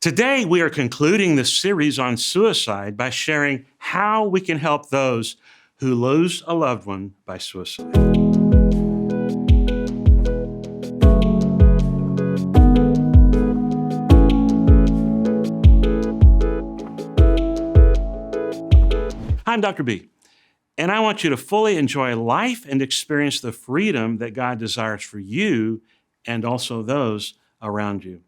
Today, we are concluding the series on suicide by sharing how we can help those who lose a loved one by suicide. I'm Dr. B, and I want you to fully enjoy life and experience the freedom that God desires for you and also those around you.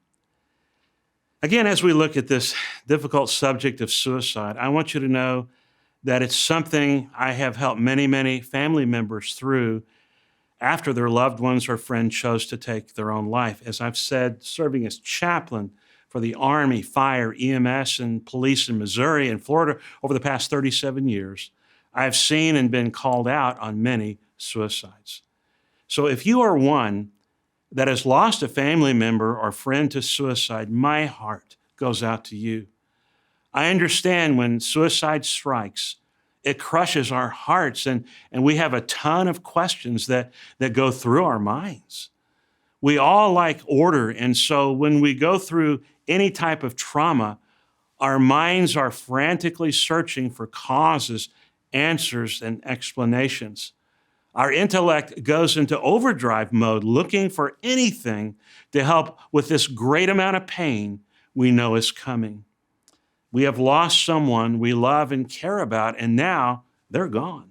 Again, as we look at this difficult subject of suicide, I want you to know that it's something I have helped many family members through after their loved ones or friends chose to take their own life. As I've said, serving as chaplain for the Army, Fire, EMS, and police in Missouri and Florida over the past 37 years, I've seen and been called out on many suicides. So if you are one that has lost a family member or friend to suicide, my heart goes out to you. I understand when suicide strikes, it crushes our hearts, and we have a ton of questions that go through our minds. We all like order, and so when we go through any type of trauma, our minds are frantically searching for causes, answers, and explanations. Our intellect goes into overdrive mode, looking for anything to help with this great amount of pain we know is coming. We have lost someone we love and care about, and now they're gone.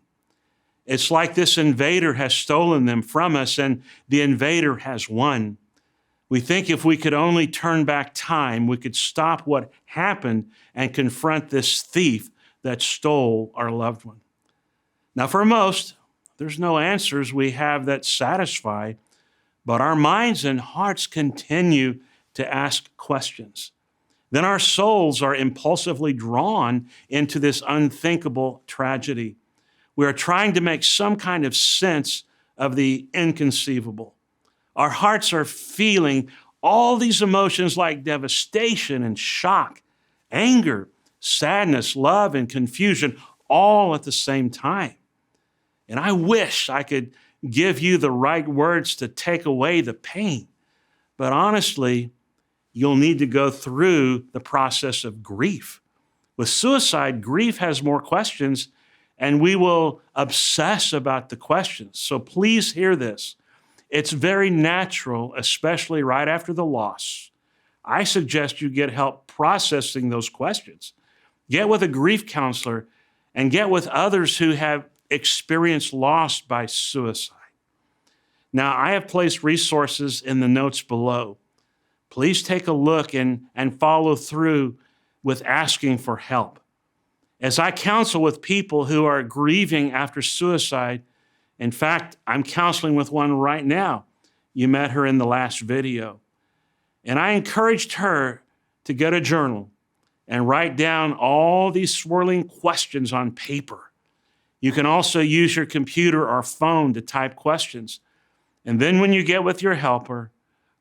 It's like this invader has stolen them from us, and the invader has won. We think if we could only turn back time, we could stop what happened and confront this thief that stole our loved one. Now, for most, there's no answers we have that satisfy, but our minds and hearts continue to ask questions. Then our souls are impulsively drawn into this unthinkable tragedy. We are trying to make some kind of sense of the inconceivable. Our hearts are feeling all these emotions like devastation and shock, anger, sadness, love, and confusion, all at the same time. And I wish I could give you the right words to take away the pain. But honestly, you'll need to go through the process of grief. With suicide, grief has more questions, and we will obsess about the questions. So please hear this. It's very natural, especially right after the loss. I suggest you get help processing those questions. Get with a grief counselor and get with others who have experienced loss by suicide. Now, I have placed resources in the notes below. Please take a look and follow through with asking for help. As I counsel with people who are grieving after suicide, in fact, I'm counseling with one right now. You met her in the last video. And I encouraged her to get a journal and write down all these swirling questions on paper. You can also use your computer or phone to type questions. And then when you get with your helper,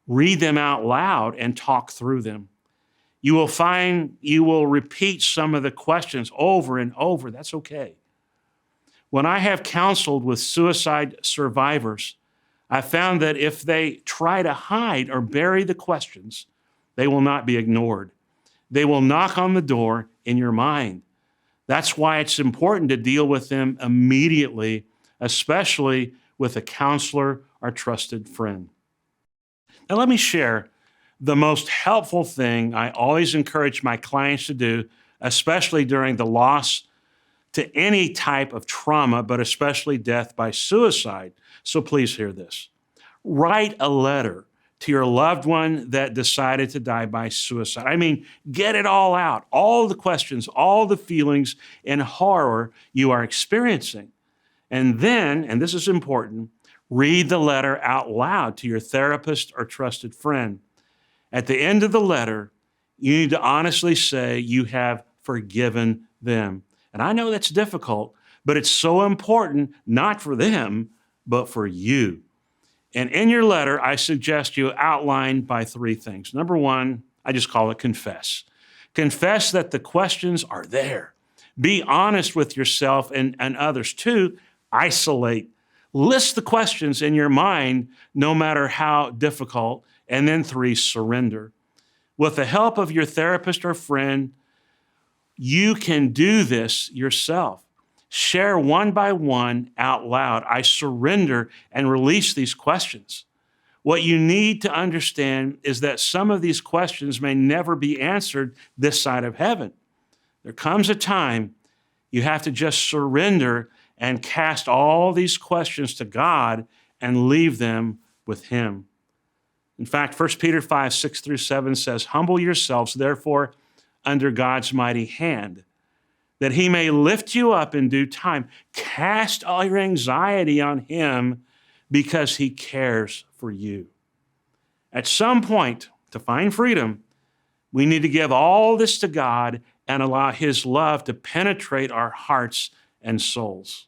read them out loud and talk through them. You will find you will repeat some of the questions over and over. That's okay. When I have counseled with suicide survivors, I found that if they try to hide or bury the questions, they will not be ignored. They will knock on the door in your mind. That's why it's important to deal with them immediately, especially with a counselor or trusted friend. Now, let me share the most helpful thing I always encourage my clients to do, especially during the loss to any type of trauma, but especially death by suicide. So please hear this. Write a letter to your loved one that decided to die by suicide. I mean, get it all out, all the questions, all the feelings and horror you are experiencing. And then, and this is important, read the letter out loud to your therapist or trusted friend. At the end of the letter, you need to honestly say you have forgiven them. And I know that's difficult, but it's so important, not for them, but for you. And in your letter, I suggest you outline by three things. Number one, I just call it confess. Confess that the questions are there. Be honest with yourself and others. Two, isolate. List the questions in your mind, no matter how difficult. And then three, surrender. With the help of your therapist or friend, you can do this yourself. Share one by one out loud. I surrender and release these questions. What you need to understand is that some of these questions may never be answered this side of heaven. There comes a time you have to just surrender and cast all these questions to God and leave them with Him. In fact, 1 Peter 5, 6 through 7 says, "Humble yourselves, therefore, under God's mighty hand, that He may lift you up in due time. Cast all your anxiety on Him because He cares for you." At some point, to find freedom, we need to give all this to God and allow His love to penetrate our hearts and souls.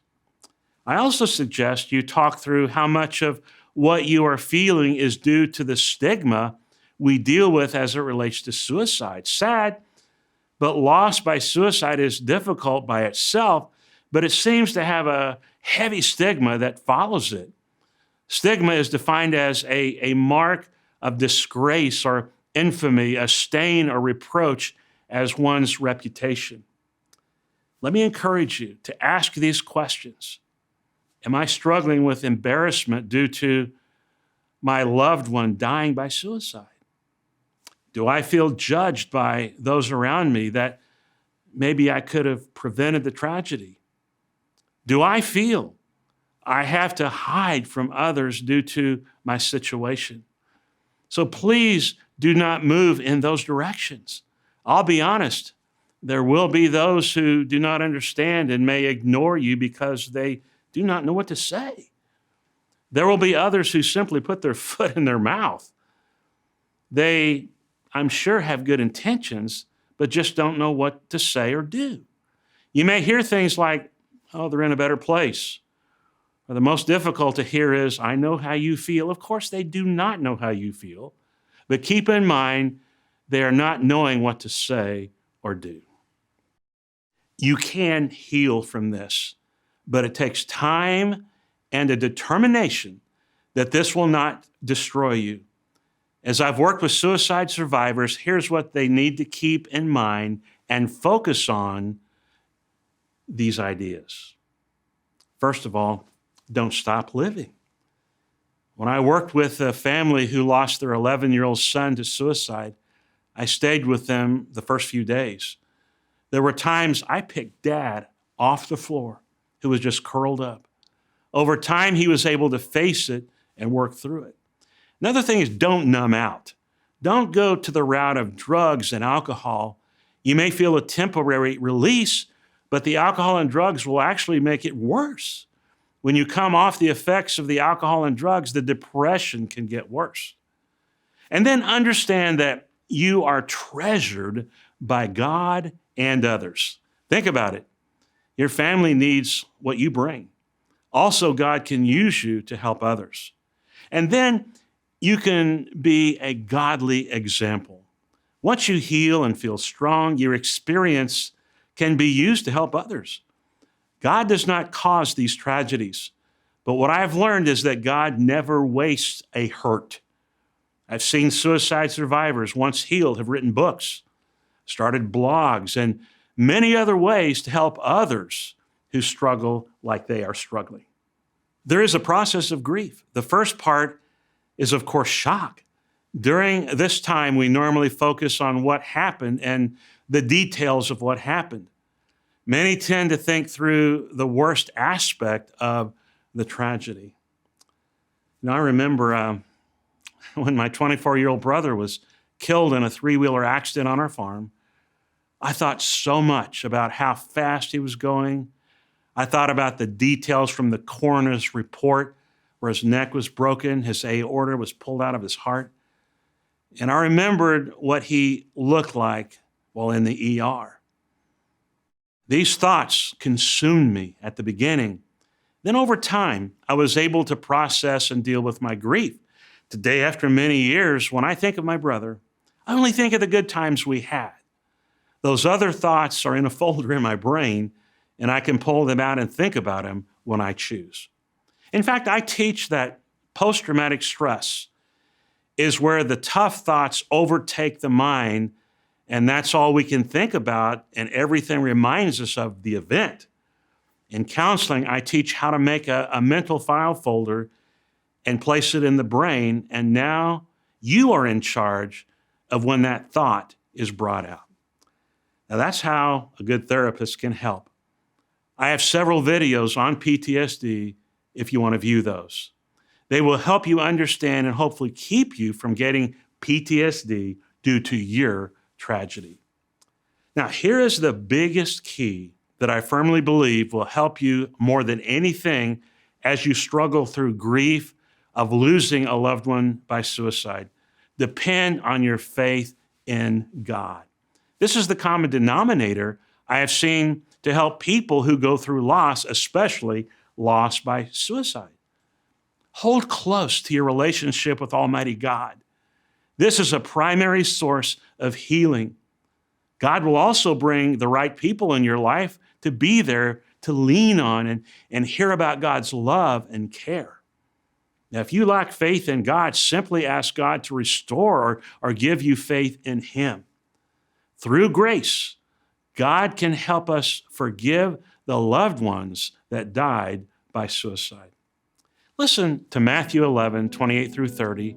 I also suggest you talk through how much of what you are feeling is due to the stigma we deal with as it relates to suicide. Sad, but loss by suicide is difficult by itself, but it seems to have a heavy stigma that follows it. Stigma is defined as a mark of disgrace or infamy, a stain or reproach as one's reputation. Let me encourage you to ask these questions. Am I struggling with embarrassment due to my loved one dying by suicide? Do I feel judged by those around me that maybe I could have prevented the tragedy? Do I feel I have to hide from others due to my situation? So please do not move in those directions. I'll be honest, there will be those who do not understand and may ignore you because they do not know what to say. There will be others who simply put their foot in their mouth. They, I'm sure, have good intentions, but just don't know what to say or do. You may hear things like, "Oh, they're in a better place." Or the most difficult to hear is, "I know how you feel." Of course, they do not know how you feel, but keep in mind, they are not knowing what to say or do. You can heal from this, but it takes time and a determination that this will not destroy you. As I've worked with suicide survivors, here's what they need to keep in mind and focus on these ideas. First of all, don't stop living. When I worked with a family who lost their 11-year-old son to suicide, I stayed with them the first few days. There were times I picked Dad off the floor, who was just curled up. Over time, he was able to face it and work through it. Another thing is, don't numb out. Don't go to the route of drugs and alcohol. You may feel a temporary release, but the alcohol and drugs will actually make it worse. When you come off the effects of the alcohol and drugs, the depression can get worse. And then understand that you are treasured by God and others. Think about it. Your family needs what you bring. Also, God can use you to help others. And then you can be a godly example. Once you heal and feel strong, your experience can be used to help others. God does not cause these tragedies, but what I've learned is that God never wastes a hurt. I've seen suicide survivors, once healed, have written books, started blogs, and many other ways to help others who struggle like they are struggling. There is a process of grief. The first part is, of course, shock. During this time, we normally focus on what happened and the details of what happened. Many tend to think through the worst aspect of the tragedy. Now, I remember when my 24-year-old brother was killed in a three-wheeler accident on our farm. I thought so much about how fast he was going. I thought about the details from the coroner's report where his neck was broken, his aorta was pulled out of his heart. And I remembered what he looked like while in the ER. These thoughts consumed me at the beginning. Then over time, I was able to process and deal with my grief. Today, after many years, when I think of my brother, I only think of the good times we had. Those other thoughts are in a folder in my brain, and I can pull them out and think about them when I choose. In fact, I teach that post-traumatic stress is where the tough thoughts overtake the mind, and that's all we can think about, and everything reminds us of the event. In counseling, I teach how to make a mental file folder and place it in the brain, and now you are in charge of when that thought is brought out. Now, that's how a good therapist can help. I have several videos on PTSD if you want to view those. They will help you understand and hopefully keep you from getting PTSD due to your tragedy. Now, here is the biggest key that I firmly believe will help you more than anything as you struggle through grief of losing a loved one by suicide. Depend on your faith in God. This is the common denominator I have seen to help people who go through loss, especially loss by suicide. Hold close to your relationship with Almighty God. This is a primary source of healing. God will also bring the right people in your life to be there to lean on and hear about God's love and care. Now, if you lack faith in God, simply ask God to restore or give you faith in Him. Through grace, God can help us forgive the loved ones that died by suicide. Listen to Matthew 11, 28 through 30,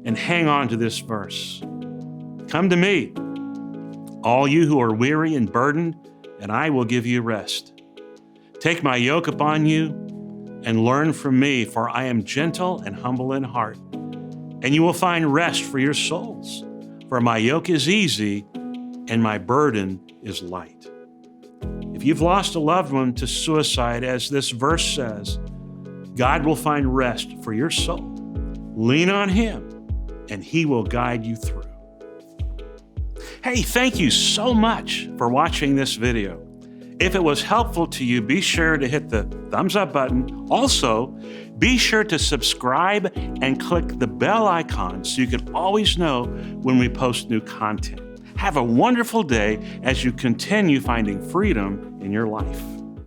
and hang on to this verse. Come to me, all you who are weary and burdened, and I will give you rest. Take my yoke upon you and learn from me, for I am gentle and humble in heart, and you will find rest for your souls. For my yoke is easy and my burden is light. If you've lost a loved one to suicide, as this verse says, God will find rest for your soul. Lean on Him, and He will guide you through. Hey, thank you so much for watching this video. If it was helpful to you, be sure to hit the thumbs up button. Also, be sure to subscribe and click the bell icon so you can always know when we post new content. Have a wonderful day as you continue finding freedom in your life.